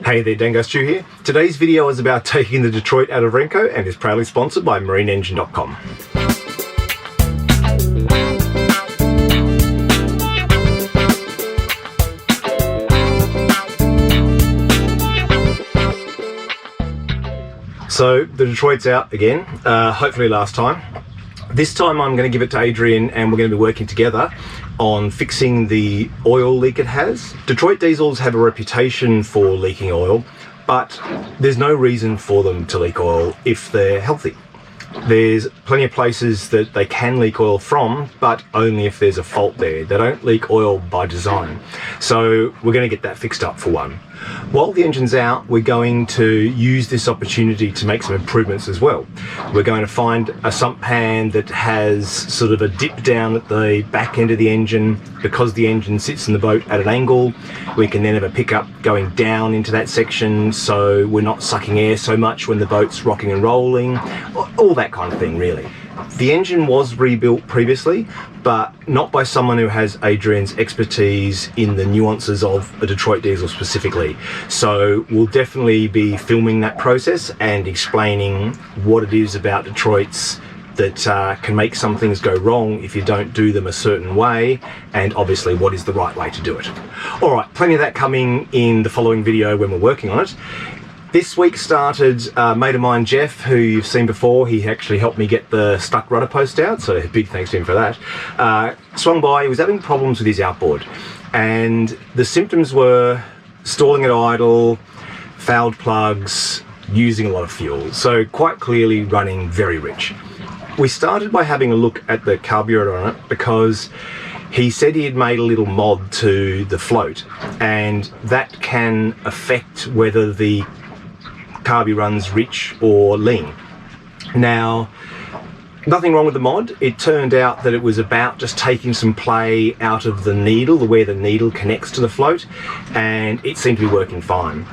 Hey there, Dango Stu here. Today's video is about taking the Detroit out of Renko and is proudly sponsored by marineengine.com. So the Detroit's out again, hopefully last time. This time I'm going to give it to Adrian and we're going to be working together on fixing the oil leak it has. Detroit diesels have a reputation for leaking oil, but there's no reason for them to leak oil if they're healthy. There's plenty of places that they can leak oil from, but only if there's a fault there. They don't leak oil by design. So we're going to get that fixed up for one. While the engine's out, we're going to use this opportunity to make some improvements as well. We're going to find a sump pan that has sort of a dip down at the back end of the engine. Because the engine sits in the boat at an angle, we can then have a pickup going down into that section so we're not sucking air so much when the boat's rocking and rolling, all that kind of thing really. The engine was rebuilt previously, but not by someone who has Adrian's expertise in the nuances of a Detroit diesel specifically. So we'll definitely be filming that process and explaining what it is about Detroits that can make some things go wrong if you don't do them a certain way, and obviously what is the right way to do it. All right, plenty of that coming in the following video when we're working on it. This week started a mate of mine, Jeff, who you've seen before. He actually helped me get the stuck rudder post out, so big thanks to him for that. Swung by, he was having problems with his outboard, and the symptoms were stalling at idle, fouled plugs, using a lot of fuel, so quite clearly running very rich. We started by having a look at the carburetor on it because he said he had made a little mod to the float, and that can affect whether the carby runs rich or lean. Now, nothing wrong with the mod. It turned out that it was about just taking some play out of the needle, where the needle connects to the float, and it seemed to be working fine.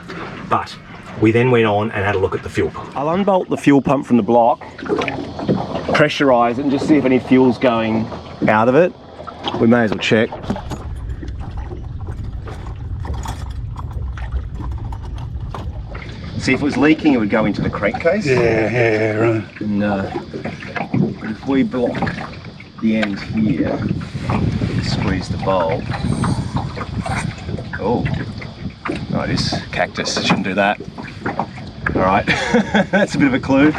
But we then went on and had a look at the fuel pump. I'll unbolt the fuel pump from the block, pressurize it and just see if any fuel's going out of it. We may as well check. See, if it was leaking, it would go into the crankcase. Yeah, right. And if we block the end here, squeeze the bulb. Oh, this cactus, shouldn't do that. All right, that's a bit of a clue.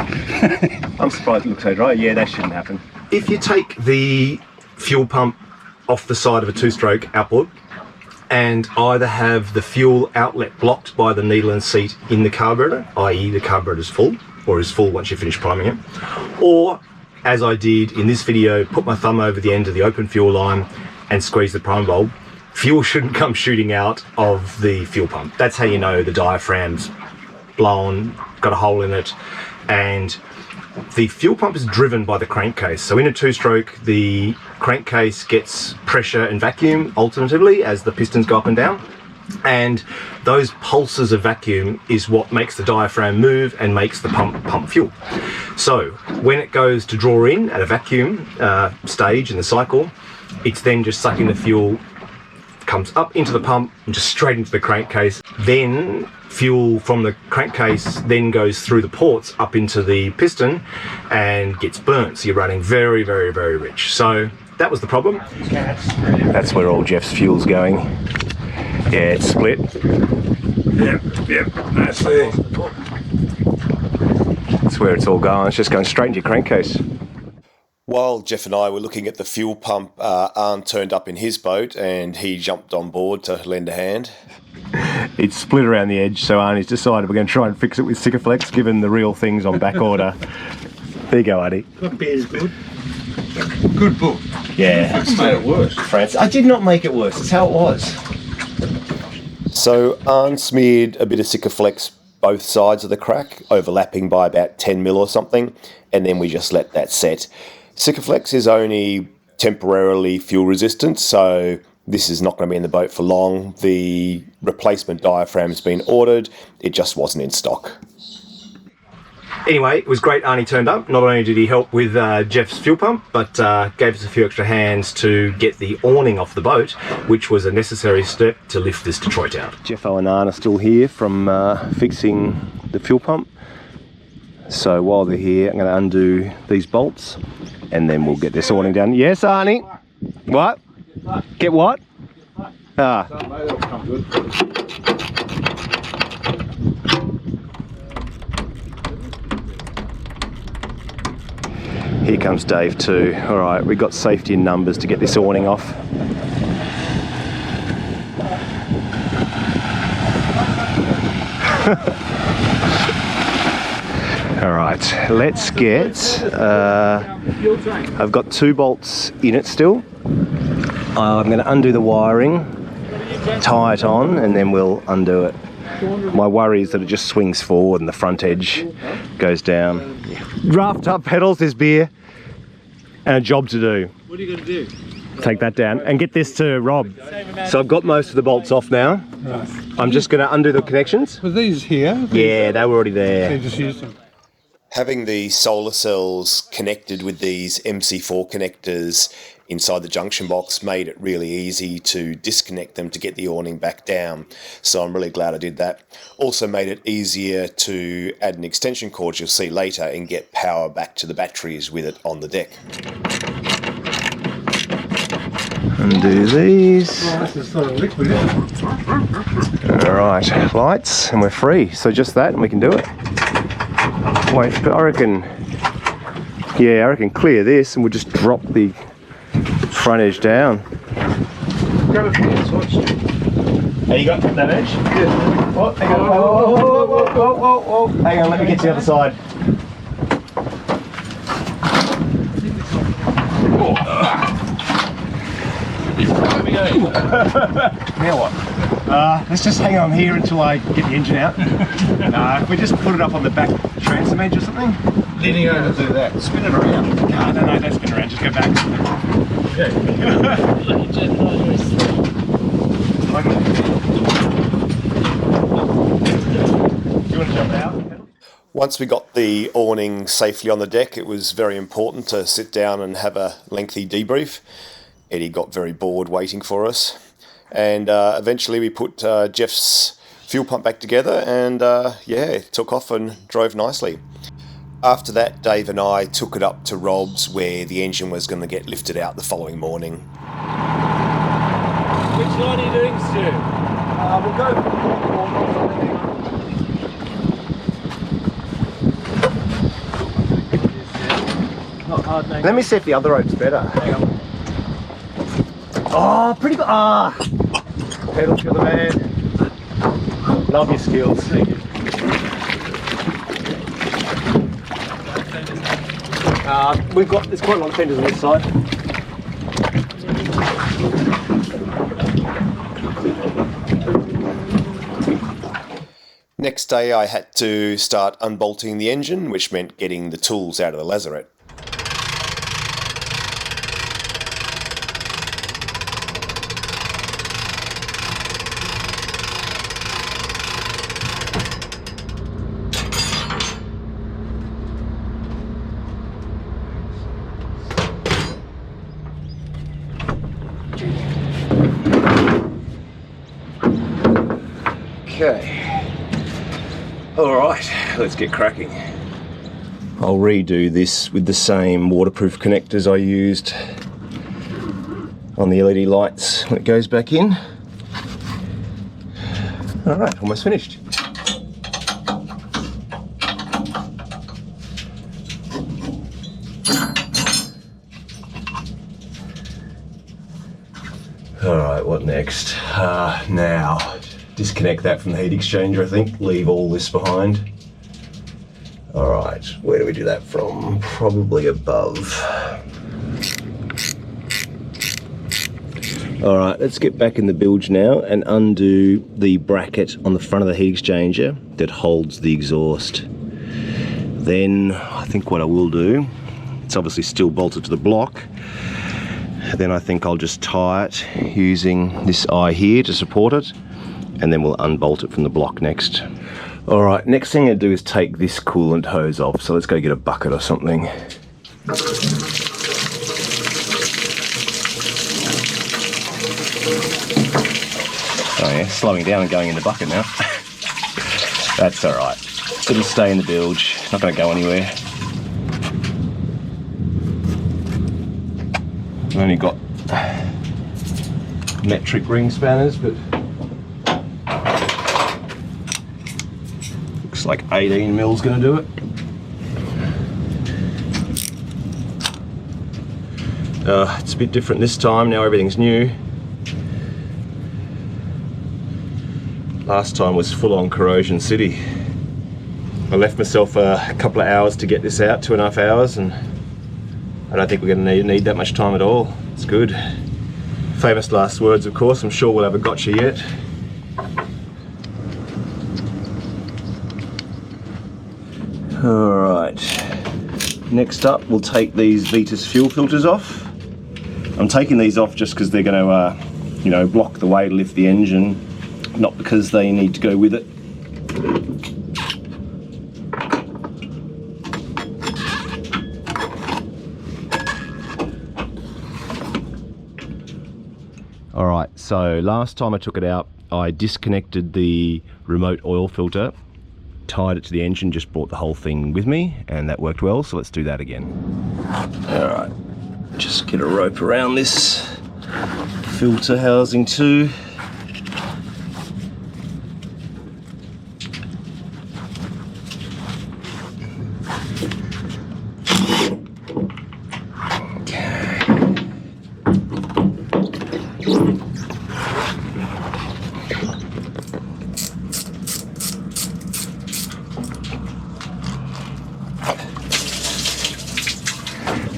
I'm surprised it looks so dry. Yeah, that shouldn't happen. If you take the fuel pump off the side of a two-stroke outboard and either have the fuel outlet blocked by the needle and seat in the carburetor, i.e. the carburetor's full, or is full once you finish priming it, or, as I did in this video, put my thumb over the end of the open fuel line and squeeze the prime bulb, fuel shouldn't come shooting out of the fuel pump. That's how you know the diaphragm's blown, got a hole in it, and the fuel pump is driven by the crankcase. So in a two-stroke, the crankcase gets pressure and vacuum alternatively as the pistons go up and down, and those pulses of vacuum is what makes the diaphragm move and makes the pump fuel. So when it goes to draw in at a vacuum stage in the cycle, it's then just sucking the fuel, comes up into the pump and just straight into the crankcase. Then fuel from the crankcase then goes through the ports up into the piston and gets burnt. So you're running very, very, very rich. So that was the problem. That's where all Jeff's fuel's going. Yeah, it's split. Yep, nicely. That's where it's all going. It's just going straight into your crankcase. While Jeff and I were looking at the fuel pump, Arn turned up in his boat and he jumped on board to lend a hand. It's split around the edge, so Arnie's decided we're going to try and fix it with Sikaflex, given the real thing's on back order. There you go, Arnie. That beer's good. Good book. Yeah. You made it worse. France. I did not make it worse. That's how it was. So Arn smeared a bit of Sikaflex both sides of the crack, overlapping by about 10 mil or something, and then we just let that set. Sikaflex is only temporarily fuel resistant, so this is not going to be in the boat for long. The replacement diaphragm has been ordered, it just wasn't in stock. Anyway, it was great Arnie turned up. Not only did he help with Jeff's fuel pump, but gave us a few extra hands to get the awning off the boat, which was a necessary step to lift this Detroit out. Jeff and Arnie are still here from fixing the fuel pump. So while they're here, I'm going to undo these bolts and then we'll get this awning down. Yes, Arnie? What? Get what? Ah. Here comes Dave too. All right, we've got safety in numbers to get this awning off. All right, let's get, I've got 2 bolts in it still. I'm going to undo the wiring, tie it on, and then we'll undo it. My worry is that it just swings forward and the front edge goes down. Raft up pedals, there's beer, and a job to do. What are you going to do? Take that down and get this to Rob. So I've got most of the bolts off now. Right. I'm just going to undo the connections. Were these here? Yeah, they were already there. They just used them. Having the solar cells connected with these MC4 connectors inside the junction box made it really easy to disconnect them to get the awning back down. So I'm really glad I did that. Also made it easier to add an extension cord, you'll see later, and get power back to the batteries with it on the deck. Undo these. Oh, this is sort of liquid, isn't it? Alright, lights, and we're free. So just that, and we can do it. Wait, but I reckon clear this, and we'll just drop the front edge down. Grab it from the switch. Have you got that edge? Yeah. Oh, hang on. Whoa. Hang on, let me get to the other side. Now what? Let's just hang on here until I get the engine out. If we just put it up on the back transom edge or something. Leaning over to do that. Spin it around. No, don't spin around, just go back. You want to jump out? Once we got the awning safely on the deck, it was very important to sit down and have a lengthy debrief. Eddie got very bored waiting for us. And eventually we put Jeff's fuel pump back together and it took off and drove nicely. After that, Dave and I took it up to Rob's where the engine was going to get lifted out the following morning. Which line are you doing, Stu? We'll go. Not hard, mate. Let me see if the other rope's better. Hang on. Oh, pretty good. Pedal to the man. Love your skills. There's quite a lot of fenders on this side. Next day I had to start unbolting the engine, which meant getting the tools out of the lazarette. Okay. All right, let's get cracking. I'll redo this with the same waterproof connectors I used on the LED lights when it goes back in. All right, almost finished. All right, what next? Now, disconnect that from the heat exchanger, I think. Leave all this behind. All right, where do we do that from? Probably above. All right, let's get back in the bilge now and undo the bracket on the front of the heat exchanger that holds the exhaust. Then I think what I will do, it's obviously still bolted to the block. Then I think I'll just tie it using this eye here to support it, and then we'll unbolt it from the block next. All right, next thing I do is take this coolant hose off. So let's go get a bucket or something. Oh yeah, slowing down and going in the bucket now. That's all right. It'll stay in the bilge. Not going to go anywhere. I've only got metric ring spanners, but looks like 18 mils going to do it. It's a bit different this time. Now everything's new. Last time was full-on corrosion city. I left myself a couple of hours to get this out, 2.5 hours, and I don't think we're going to need that much time at all. It's good. Famous last words, of course. I'm sure we'll have a gotcha yet. Alright, next up we'll take these Vitas fuel filters off. I'm taking these off just because they're going to, you know, block the way to lift the engine, not because they need to go with it. Alright, so last time I took it out, I disconnected the remote oil filter, tied it to the engine, just brought the whole thing with me, and that worked well, so let's do that again. Alright, just get a rope around this filter housing too.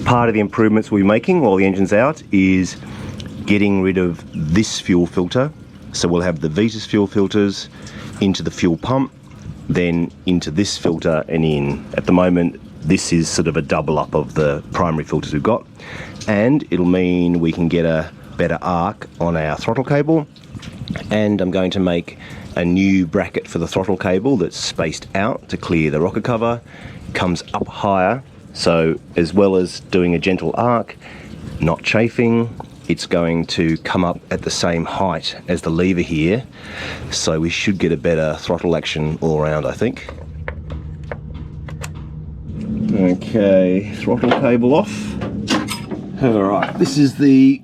Part of the improvements we'll be making while the engine's out is getting rid of this fuel filter. So we'll have the Vitas fuel filters into the fuel pump, then into this filter and in. At the moment, this is sort of a double up of the primary filters we've got, and it'll mean we can get a better arc on our throttle cable. And I'm going to make a new bracket for the throttle cable that's spaced out to clear the rocker cover, comes up higher. So as well as doing a gentle arc, not chafing, it's going to come up at the same height as the lever here. So we should get a better throttle action all around, I think. Okay, throttle cable off. All right, this is the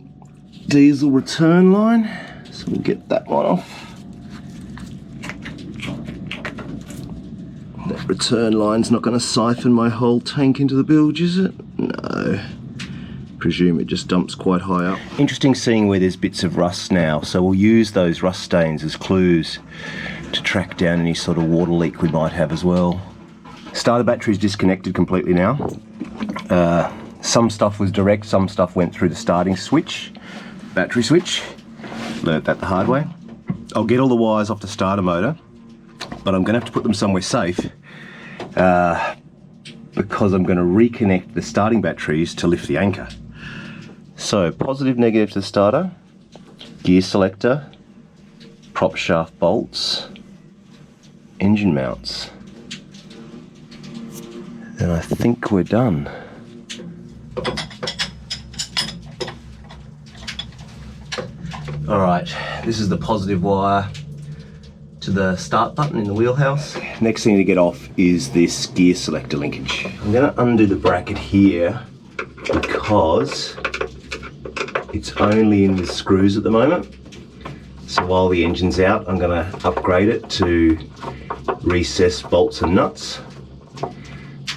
diesel return line. So we'll get that one off. That return line's not going to siphon my whole tank into the bilge, is it? No. Presume it just dumps quite high up. Interesting seeing where there's bits of rust now, so we'll use those rust stains as clues to track down any sort of water leak we might have as well. Starter battery's disconnected completely now. Some stuff was direct, some stuff went through the starting switch, battery switch. Learned that the hard way. I'll get all the wires off the starter motor, but I'm going to have to put them somewhere safe because I'm going to reconnect the starting batteries to lift the anchor. So positive, negative to the starter, gear selector, prop shaft bolts, engine mounts. And I think we're done. Alright, this is the positive wire to the start button in the wheelhouse. Next thing to get off is this gear selector linkage. I'm going to undo the bracket here because it's only in the screws at the moment. So while the engine's out, I'm going to upgrade it to recessed bolts and nuts.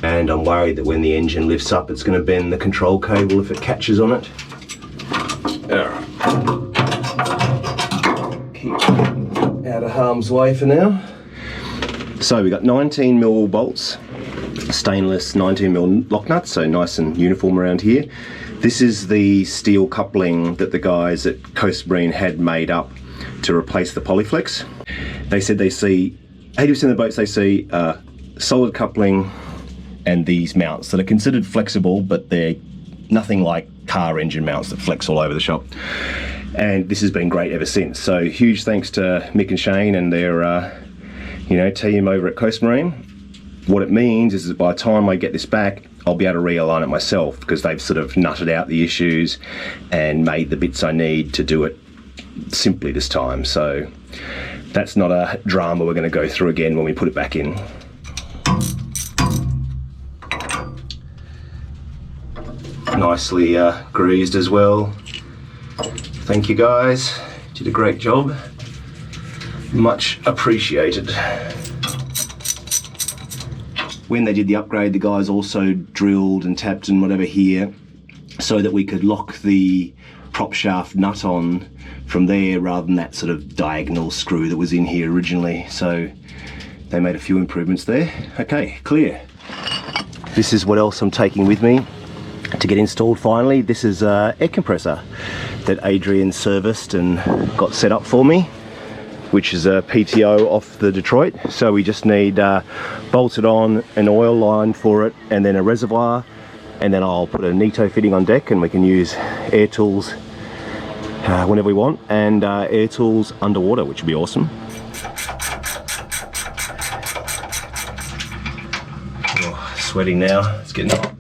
And I'm worried that when the engine lifts up, it's going to bend the control cable if it catches on it. Alright. Keep out of harm's way for now. So we've got 19mm bolts, stainless 19mm lock nuts, so nice and uniform around here. This is the steel coupling that the guys at Coast Marine had made up to replace the Polyflex. They said they see 80% of the boats they see solid coupling and these mounts that are considered flexible, but they're nothing like car engine mounts that flex all over the shop. And this has been great ever since. So huge thanks to Mick and Shane and their you know, team over at Coast Marine. What it means is that by the time I get this back, I'll be able to realign it myself because they've sort of nutted out the issues and made the bits I need to do it simply this time. So that's not a drama we're going to go through again when we put it back in. Nicely greased as well. Thank you guys, did a great job. Much appreciated. When they did the upgrade, the guys also drilled and tapped and whatever here so that we could lock the prop shaft nut on from there rather than that sort of diagonal screw that was in here originally. So they made a few improvements there. Okay, clear. This is what else I'm taking with me to get installed finally. This is an air compressor that Adrian serviced and got set up for me, which is a PTO off the Detroit. So we just need bolted on an oil line for it and then a reservoir, and then I'll put a Nito fitting on deck and we can use air tools whenever we want, and air tools underwater, which would be awesome. Oh, sweating now, it's getting hot.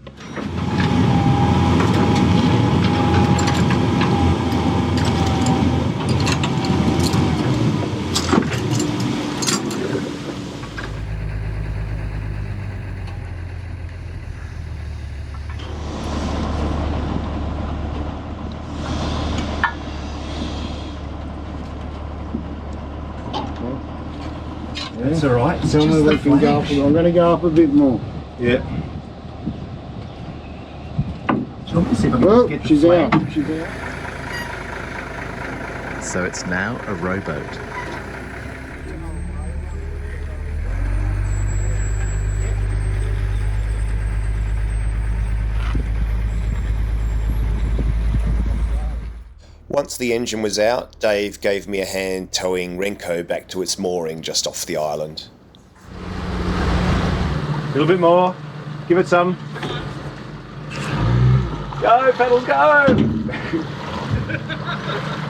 That's all right. Tell me we can go up. I'm going to go up a bit more. Yeah. Well, she's out. She's out. So it's now a rowboat. Once the engine was out, Dave gave me a hand towing Renko back to its mooring just off the island. A little bit more. Give it some. Go, pedals, go!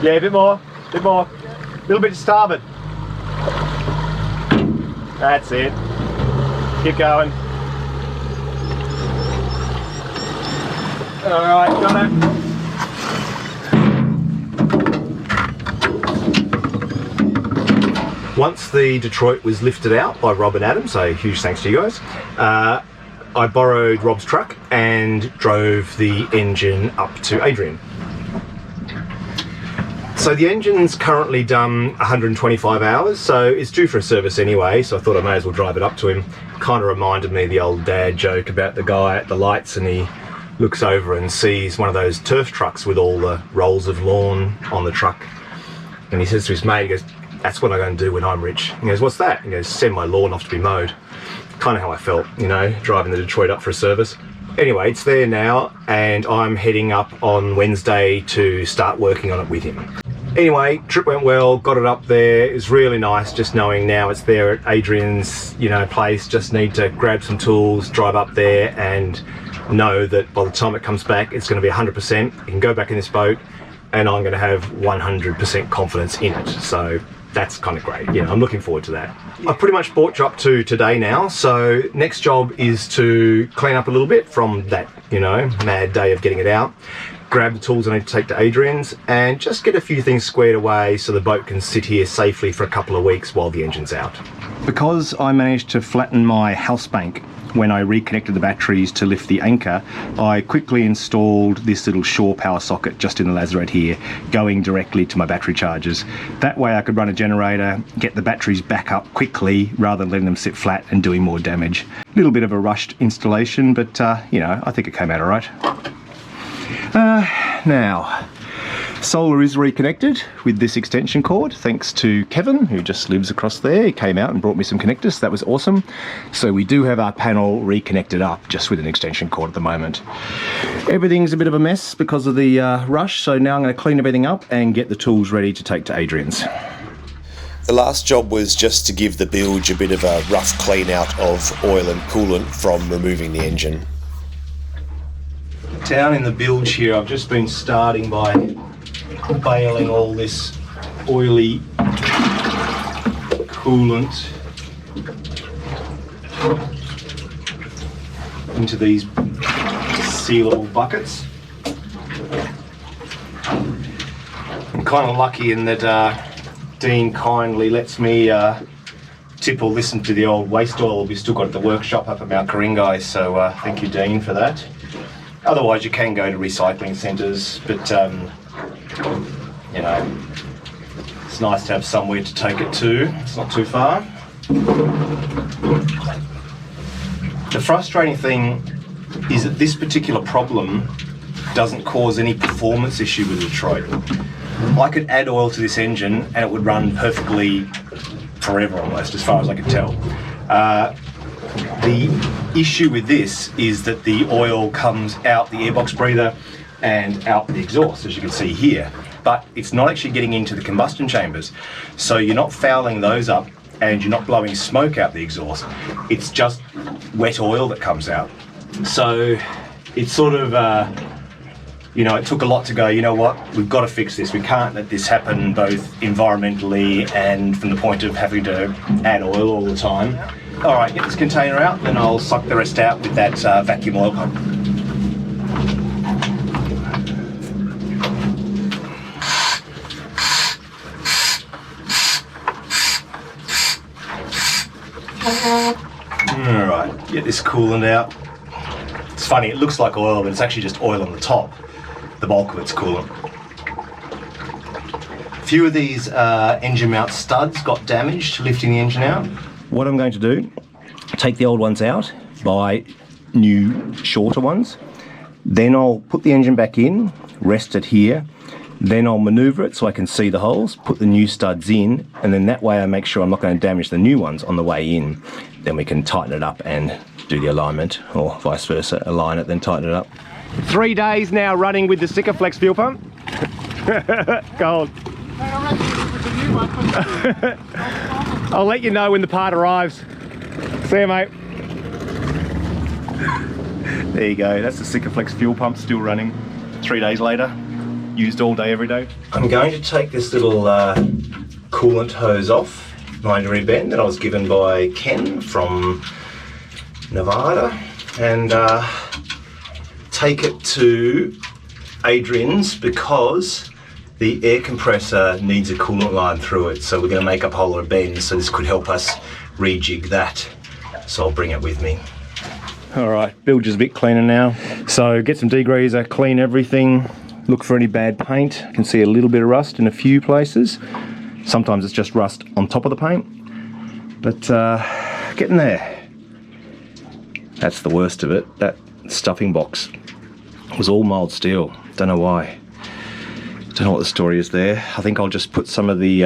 Yeah, a bit more. A bit more. A little bit to starboard. That's it. Keep going. All right, got it. Once the Detroit was lifted out by Rob and Adam, so huge thanks to you guys, I borrowed Rob's truck and drove the engine up to Adrian. So the engine's currently done 125 hours, so it's due for a service anyway, so I thought I may as well drive it up to him. Kind of reminded me of the old dad joke about the guy at the lights and he looks over and sees one of those turf trucks with all the rolls of lawn on the truck. And he says to his mate, he goes, "That's what I'm going to do when I'm rich." He goes, "What's that?" He goes, "Send my lawn off to be mowed." Kind of how I felt, you know, driving the Detroit up for a service. Anyway, it's there now, and I'm heading up on Wednesday to start working on it with him. Anyway, trip went well, got it up there. It was really nice just knowing now it's there at Adrian's, you know, place. Just need to grab some tools, drive up there, and know that by the time it comes back, it's going to be 100%. You can go back in this boat, and I'm going to have 100% confidence in it. So that's kind of great. You know, I'm looking forward to that. I've pretty much brought you up to today now, so next job is to clean up a little bit from that, you know, mad day of getting it out, grab the tools I need to take to Adrian's, and just get a few things squared away so the boat can sit here safely for a couple of weeks while the engine's out. Because I managed to flatten my house bank when I reconnected the batteries to lift the anchor, I quickly installed this little shorepower socket just in the lazarette here, going directly to my battery chargers. That way I could run a generator, get the batteries back up quickly rather than letting them sit flat and doing more damage. A little bit of a rushed installation, but you know, I think it came out all right. Now, solar is reconnected with this extension cord, thanks to Kevin, who just lives across there. He came out and brought me some connectors, so that was awesome. So we do have our panel reconnected up just with an extension cord at the moment. Everything's a bit of a mess because of the rush, so now I'm going to clean everything up and get the tools ready to take to Adrian's. The last job was just to give the bilge a bit of a rough clean out of oil and coolant from removing the engine. Down in the bilge here, I've just been starting by bailing all this oily coolant into these sealable buckets. I'm kind of lucky in that Dean kindly lets me tip or listen to the old waste oil we've still got at the workshop up at Mount Karingai, so thank you, Dean, for that. Otherwise you can go to recycling centres, but you know, it's nice to have somewhere to take it to. It's not too far. The frustrating thing is that this particular problem doesn't cause any performance issue with the Detroit. I could add oil to this engine and it would run perfectly forever almost, as far as I could tell. The issue with this is that the oil comes out the airbox breather and out the exhaust, as you can see here, but it's not actually getting into the combustion chambers. So you're not fouling those up and you're not blowing smoke out the exhaust. It's just wet oil that comes out. So it's sort of, you know, it took a lot to go, you know what, we've got to fix this. We can't let this happen both environmentally and from the point of having to add oil all the time. All right, get this container out, then I'll suck the rest out with that vacuum oil pump. All right, get this coolant out. It's funny, it looks like oil, but it's actually just oil on the top. The bulk of it's coolant. A few of these engine mount studs got damaged lifting the engine out. What I'm going to do, take the old ones out, buy new shorter ones, then I'll put the engine back in, rest it here, then I'll manoeuvre it so I can see the holes, put the new studs in, and then that way I make sure I'm not going to damage the new ones on the way in. Then we can tighten it up and do the alignment, or vice versa, align it then tighten it up. 3 days now running with the Sikaflex fuel pump. Gold. I'll let you know when the part arrives. See you, mate. There you go, that's the Sikaflex fuel pump still running 3 days later. Used all day, every day. I'm going to take this little coolant hose off my rear bend that I was given by Ken from Nevada, and take it to Adrian's because the air compressor needs a coolant line through it, so we're going to make up a whole lot of bends, so this could help us rejig that, so I'll bring it with me. Alright, bilge is a bit cleaner now, so get some degreaser, clean everything, look for any bad paint. I can see a little bit of rust in a few places. Sometimes it's just rust on top of the paint, but getting there. That's the worst of it. That stuffing box was all mild steel. Don't know why. Don't know what the story is there. I think I'll just put some of the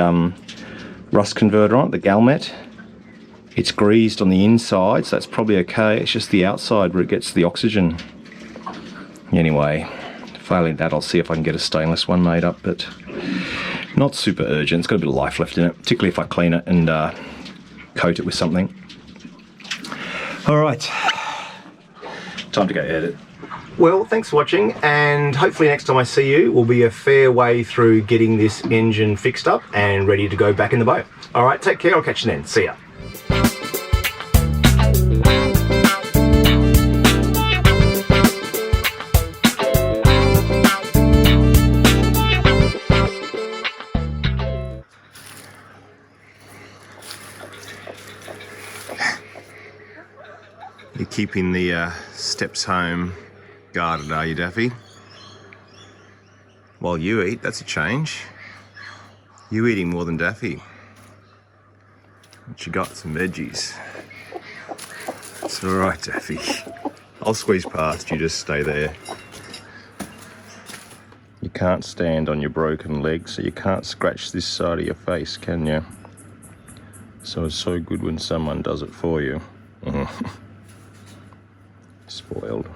rust converter on it, the Galmet. It's greased on the inside, so that's probably okay. It's just the outside where it gets the oxygen. Anyway, failing that, I'll see if I can get a stainless one made up, but not super urgent. It's got a bit of life left in it, particularly if I clean it and coat it with something. All right, time to go edit. Well, thanks for watching, and hopefully next time I see you will be a fair way through getting this engine fixed up and ready to go back in the boat. All right, take care. I'll catch you then. See ya. You're keeping the steps home guarded, are you, Daffy? While you eat, that's a change. You eating more than Daffy. What you got? Some veggies. It's all right, Daffy. I'll squeeze past you, just stay there. You can't stand on your broken leg, so you can't scratch this side of your face, can you? So it's so good when someone does it for you. Spoiled.